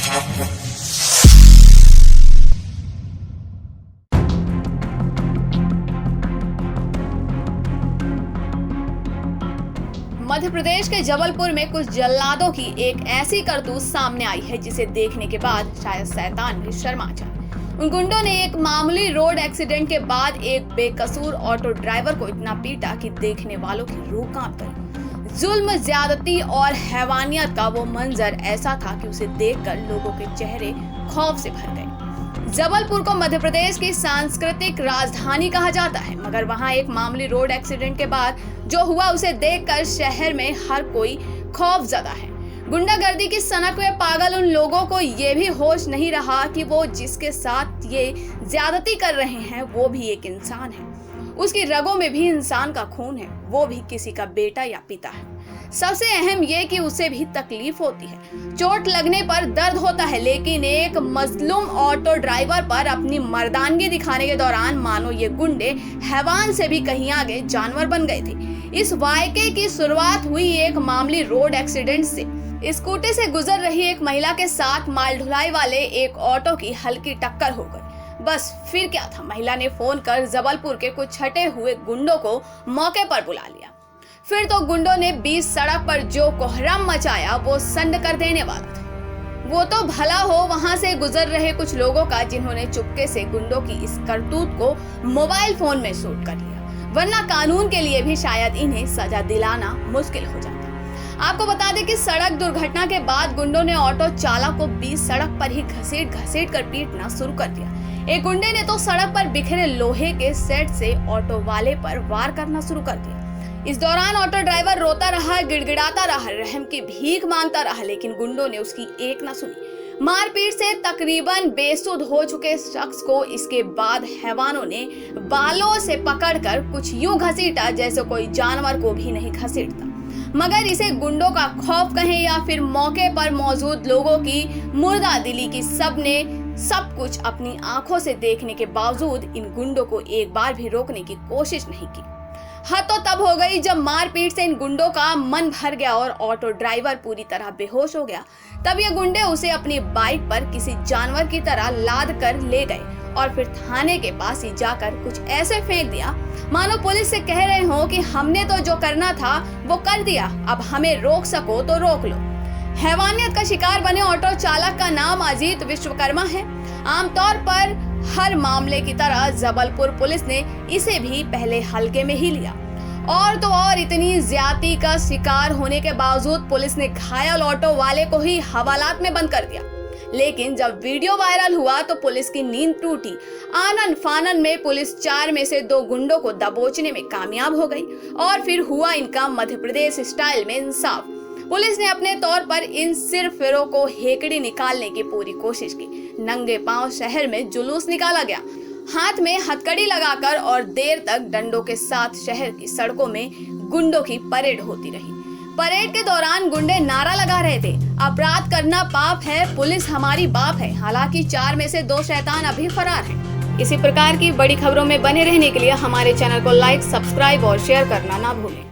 मध्य प्रदेश के जबलपुर में कुछ जल्लादों की एक ऐसी करतूत सामने आई है जिसे देखने के बाद शायद शैतान भी शर्मा जाए। उन गुंडों ने एक मामूली रोड एक्सीडेंट के बाद एक बेकसूर ऑटो ड्राइवर को इतना पीटा कि देखने वालों की रूह कांप गई। जुल्म, ज्यादती और हैवानियत का वो मंजर ऐसा था कि उसे देखकर लोगों के चेहरे खौफ से भर गए। जबलपुर को मध्य प्रदेश की सांस्कृतिक राजधानी कहा जाता है, मगर वहां एक मामूली रोड एक्सीडेंट के बाद जो हुआ उसे देखकर शहर में हर कोई खौफजदा है। गुंडागर्दी की सनक में पागल उन लोगों को ये भी होश नहीं रहा कि वो जिसके साथ ये ज्यादती कर रहे हैं वो भी एक इंसान है। उसकी रगों में भी इंसान का खून है, वो भी किसी का बेटा या पिता है। सबसे अहम ये कि उसे भी तकलीफ होती है, चोट लगने पर दर्द होता है, लेकिन एक मजलूम ऑटो ड्राइवर पर अपनी मर्दानगी दिखाने के दौरान मानो ये गुंडे हैवान से भी कहीं आगे जानवर बन गए थे। इस वाकये की शुरुआत हुई एक मामूली रोड एक्सीडेंट से। स्कूटी से गुजर रही एक महिला के साथ माल ढुलाई वाले एक ऑटो की हल्की टक्कर हो गई। बस फिर क्या था, महिला ने फोन कर जबलपुर के कुछ छटे हुए गुंडों को मौके पर बुला लिया। फिर तो गुंडों ने बीच सड़क पर जो कोहराम मचाया वो सन्न कर देने वाला था। वो तो भला हो वहां से गुजर रहे कुछ लोगों का, जिन्होंने चुपके से गुंडों की इस करतूत को मोबाइल फोन में शूट कर लिया, वरना कानून के लिए भी शायद इन्हें सजा दिलाना मुश्किल हो जाता। आपको बता दें कि सड़क दुर्घटना के बाद गुंडों ने ऑटो चालक को बीच सड़क पर ही घसीट घसीट कर पीटना शुरू कर दिया। एक गुंडे ने तो सड़क पर बिखरे लोहे के सेट से ऑटो वाले पर वार करना शुरू कर दिया। इस दौरान ऑटो ड्राइवर रोता रहा, गिड़गिड़ाता रहा, रहम की भीख मांगता रहा, लेकिन गुंडों ने उसकी एक ना सुनी। मारपीट से तकरीबन बेसुध हो चुके शख्स को इसके बाद हैवानों ने बालों से पकड़कर कुछ यूं घसीटा जैसे कोई जानवर को भी नहीं घसीटता। मगर इसे गुंडों का खौफ कहें या फिर मौके पर मौजूद लोगों की मुर्दा दिली की सबने सब कुछ अपनी आंखों से देखने के बावजूद इन गुंडों को एक बार भी रोकने की कोशिश नहीं की। हद तो तब हो गई जब मारपीट से इन गुंडों का मन भर गया और ऑटो ड्राइवर पूरी तरह बेहोश हो गया। तब ये गुंडे उसे अपनी बाइक पर किसी जानवर की तरह लाद कर ले गए और फिर थाने के पास ही जाकर कुछ ऐसे फेंक दिया मानो पुलिस से कह रहे हो कि हमने तो जो करना था वो कर दिया, अब हमें रोक सको तो रोक लो। हैवानियत का शिकार बने ऑटो चालक का नाम अजीत विश्वकर्मा है। आमतौर पर हर मामले की तरह जबलपुर पुलिस ने इसे भी पहले हल्के में ही लिया और तो और इतनी ज्यादती का शिकार होने के बावजूद पुलिस ने घायल ऑटो वाले को ही हवालात में बंद कर दिया। लेकिन जब वीडियो वायरल हुआ तो पुलिस की नींद टूटी। आनन फानन में पुलिस 4 में से 2 गुंडों को दबोचने में कामयाब हो गई और फिर हुआ इनका मध्य प्रदेश स्टाइल में इंसाफ। पुलिस ने अपने तौर पर इन सिरफिरों को हेकड़ी निकालने की पूरी कोशिश की। नंगे पांव शहर में जुलूस निकाला गया, हाथ में हथकड़ी लगाकर, और देर तक डंडों के साथ शहर की सड़कों में गुंडों की परेड होती रही। परेड के दौरान गुंडे नारा लगा रहे थे, अपराध करना पाप है, पुलिस हमारी बाप है। हालांकि 4 में से 2 शैतान अभी फरार हैं। इसी प्रकार की बड़ी खबरों में बने रहने के लिए हमारे चैनल को लाइक, सब्सक्राइब और शेयर करना ना भूलें।